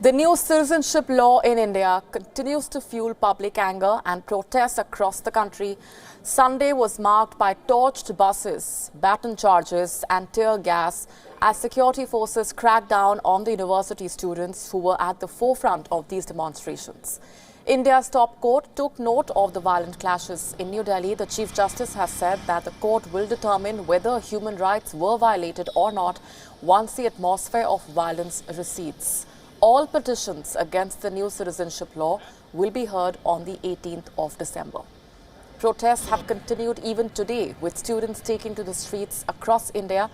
The new citizenship law in India continues to fuel public anger and protests across the country. Sunday was marked by torched buses, baton charges and tear gas as security forces cracked down on the university students who were at the forefront of these demonstrations. India's top court took note of the violent clashes. In New Delhi, the Chief Justice has said that the court will determine whether human rights were violated or not once the atmosphere of violence recedes. All petitions against the new citizenship law will be heard on the 18th of December. Protests have continued even today, with students taking to the streets across India.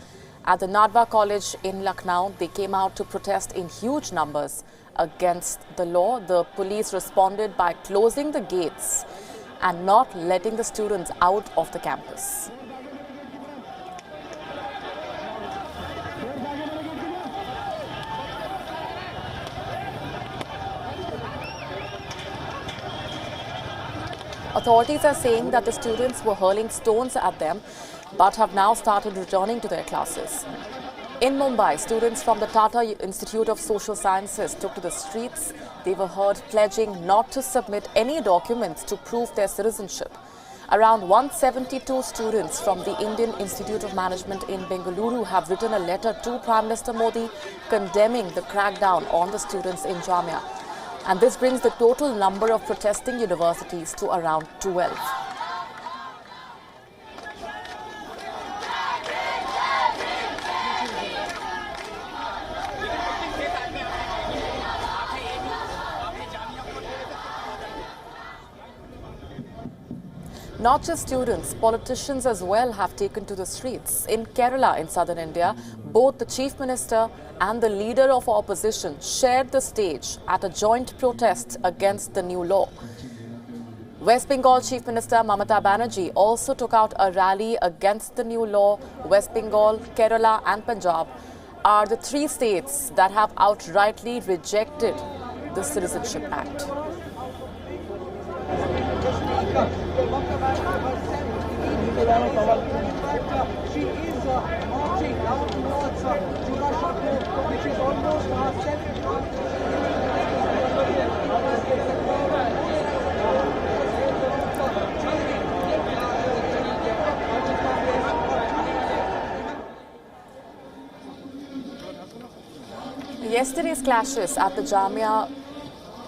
At the Nadwa College in Lucknow, they came out to protest in huge numbers against the law. The police responded by closing the gates and not letting the students out of the campus. Authorities are saying that the students were hurling stones at them but have now started returning to their classes. In Mumbai, students from the Tata Institute of Social Sciences took to the streets. They were heard pledging not to submit any documents to prove their citizenship. Around 172 students from the Indian Institute of Management in Bengaluru have written a letter to Prime Minister Modi condemning the crackdown on the students in Jamia. And this brings the total number of protesting universities to around 12. Not just students, politicians as well have taken to the streets. In Kerala, in southern India, both the Chief Minister and the leader of opposition shared the stage at a joint protest against the new law. West Bengal Chief Minister Mamata Banerjee also took out a rally against the new law. West Bengal, Kerala and Punjab are the three states that have outrightly rejected the Citizenship Act. She is marching down towards Jura Shakti, which is almost Yesterday's clashes at the Jamia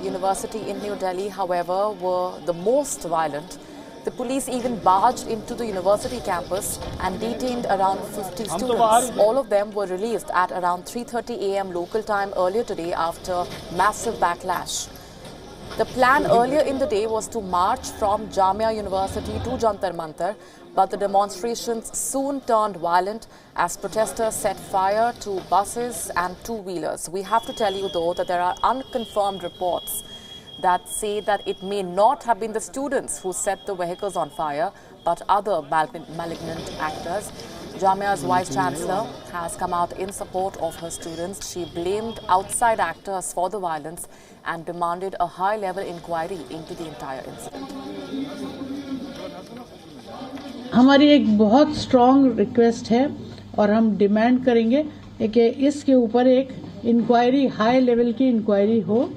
University in New Delhi, however, were the most violent. The police even barged into the university campus and detained around 50 students. All of them were released at around 3:30 a.m. local time earlier today after massive backlash. The plan earlier in the day was to march from Jamia University to Jantar Mantar, but the demonstrations soon turned violent as protesters set fire to buses and two-wheelers. We have to tell you, though, that there are unconfirmed reports that say that it may not have been the students who set the vehicles on fire, but other malignant actors. Jamia's Vice-Chancellor has come out in support of her students. She blamed outside actors for the violence and demanded a high-level inquiry into the entire incident. हमारी एक बहुत strong request है और हम demand करेंगे कि इसके ऊपर एक इंक्वायरी, हाई लेवल की इंक्वायरी हो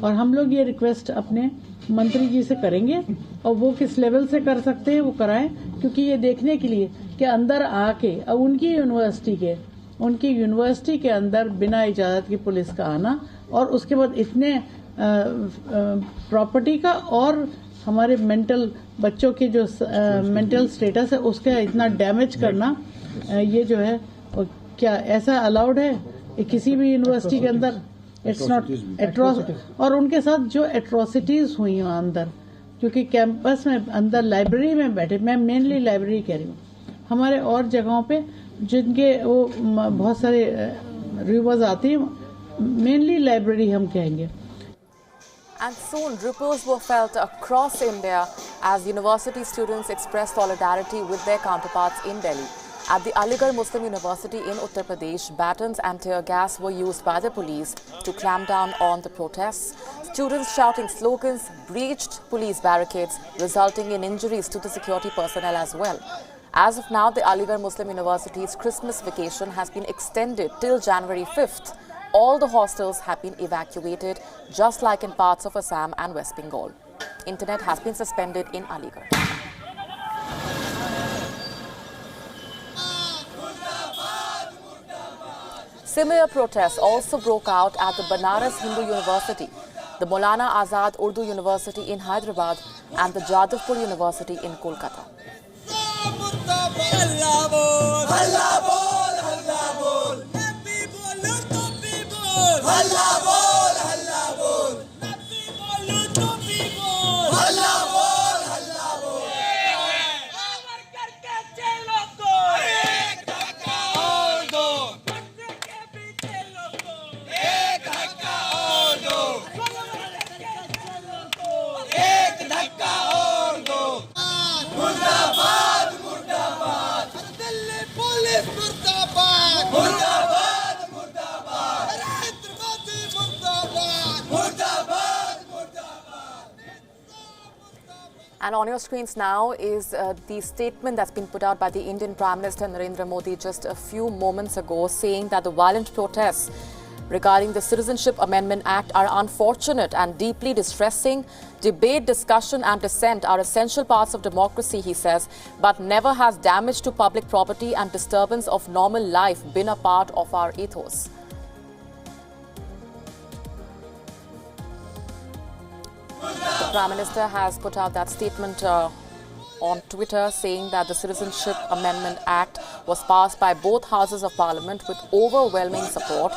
और हम लोग ये रिक्वेस्ट अपने मंत्री जी से करेंगे और वो किस लेवल से कर सकते हैं वो कराएं, क्योंकि ये देखने के लिए कि अंदर आके उनकी यूनिवर्सिटी के अंदर बिना इजाजत की पुलिस का आना और उसके बाद इतने प्रॉपर्टी का और हमारे मेंटल बच्चों के जो मेंटल स्टेटस है उसका इतना डैमेज करना, ये जो है क्या ऐसा अलाउड है किसी भी यूनिवर्सिटी के अंदर? इट्स नॉट एट्रॉस। और उनके साथ जो एट्रोसिटीज हुई हैं अंदर, क्योंकि कैंपस में अंदर लाइब्रेरी में बैठे, मैं मेनली लाइब्रेरी कह रही हूँ, हमारे और जगहों पे जिनके वो बहुत सारे रिवर्स आती हैं, मेनली लाइब्रेरी हम कहेंगे। And soon ripples were felt across India as university students expressed solidarity with their counterparts in Delhi. At the Aligarh Muslim University in Uttar Pradesh, batons and tear gas were used by the police to clamp down on the protests. Students shouting slogans breached police barricades, resulting in injuries to the security personnel as well. As of now, the Aligarh Muslim University's Christmas vacation has been extended till January 5th. all the hostels have been evacuated, just like in parts of Assam and West Bengal. Internet has been suspended in Aligarh. Similar protests also broke out at the Banaras Hindu University, the Maulana Azad Urdu University in Hyderabad and the Jadavpur University in Kolkata. And on your screens now is the statement that's been put out by the Indian Prime Minister Narendra Modi just a few moments ago, saying that the violent protests regarding the Citizenship Amendment Act are unfortunate and deeply distressing. Debate, discussion and dissent are essential parts of democracy, he says, but never has damage to public property and disturbance of normal life been a part of our ethos. The Prime Minister has put out that statement on Twitter, saying that the Citizenship Amendment Act was passed by both houses of Parliament with overwhelming support,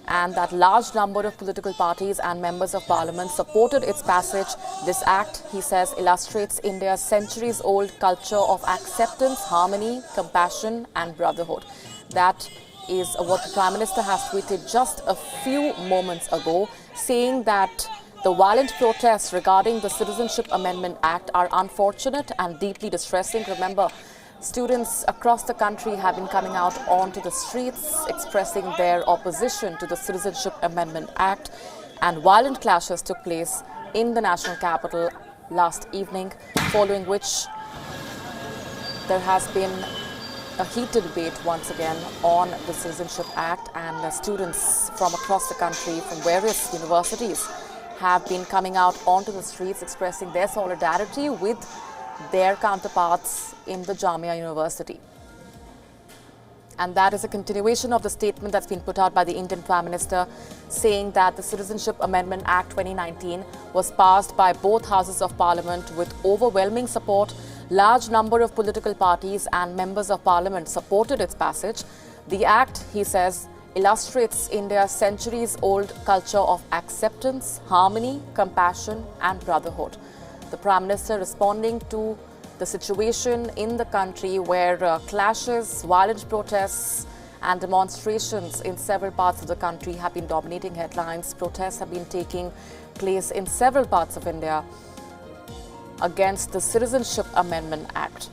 and that large number of political parties and members of Parliament supported its passage. This act, he says, illustrates India's centuries-old culture of acceptance, harmony, compassion and brotherhood. That is what the Prime Minister has tweeted just a few moments ago, saying that the violent protests regarding the Citizenship Amendment Act are unfortunate and deeply distressing. Remember, students across the country have been coming out onto the streets expressing their opposition to the Citizenship Amendment Act, and violent clashes took place in the national capital last evening, following which there has been a heated debate once again on the Citizenship Act, and students from across the country from various universities have been coming out onto the streets expressing their solidarity with their counterparts in the Jamia University. And that is a continuation of the statement that's been put out by the Indian Prime Minister, saying that the Citizenship Amendment Act 2019 was passed by both houses of Parliament with overwhelming support. Large number of political parties and members of Parliament supported its passage. The act, he says, illustrates India's centuries-old culture of acceptance, harmony, compassion and brotherhood. The Prime Minister responding to the situation in the country where clashes, violent protests and demonstrations in several parts of the country have been dominating headlines. Protests have been taking place in several parts of India against the Citizenship Amendment Act.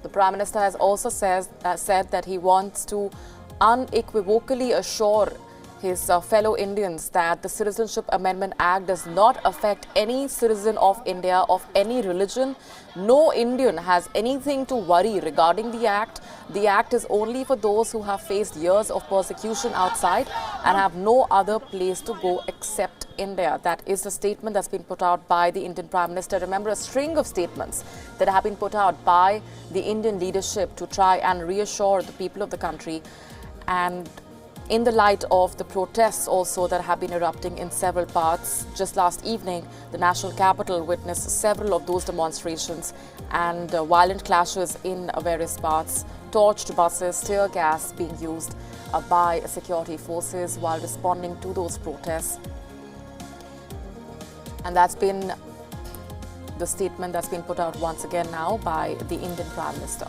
The Prime Minister has also said that he wants to unequivocally assure his fellow Indians that the Citizenship Amendment Act does not affect any citizen of India of any religion. No Indian has anything to worry regarding the act. The act is only for those who have faced years of persecution outside and have no other place to go except India. That is the statement that's been put out by the Indian Prime Minister. Remember, a string of statements that have been put out by the Indian leadership to try and reassure the people of the country, and in the light of the protests also that have been erupting in several parts. Just last evening, the national capital witnessed several of those demonstrations and violent clashes in various parts. Torched buses, tear gas being used by security forces while responding to those protests. And that's been the statement that's been put out once again now by the Indian Prime Minister.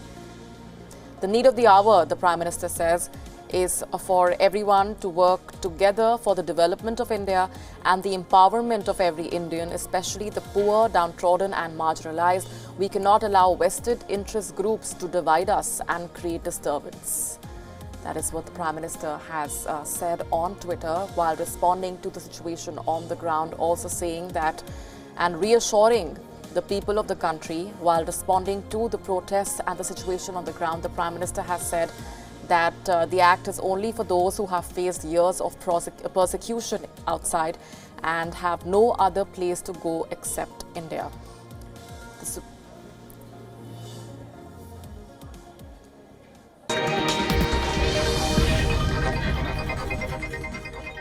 The need of the hour, the Prime Minister says, is for everyone to work together for the development of India and the empowerment of every Indian, especially the poor, downtrodden and marginalized. We cannot allow vested interest groups to divide us and create disturbance. That is what the Prime Minister has said on Twitter while responding to the situation on the ground, also saying that and reassuring the people of the country while responding to the protests and the situation on the ground. The Prime Minister has said that the act is only for those who have faced years of persecution outside and have no other place to go except India. The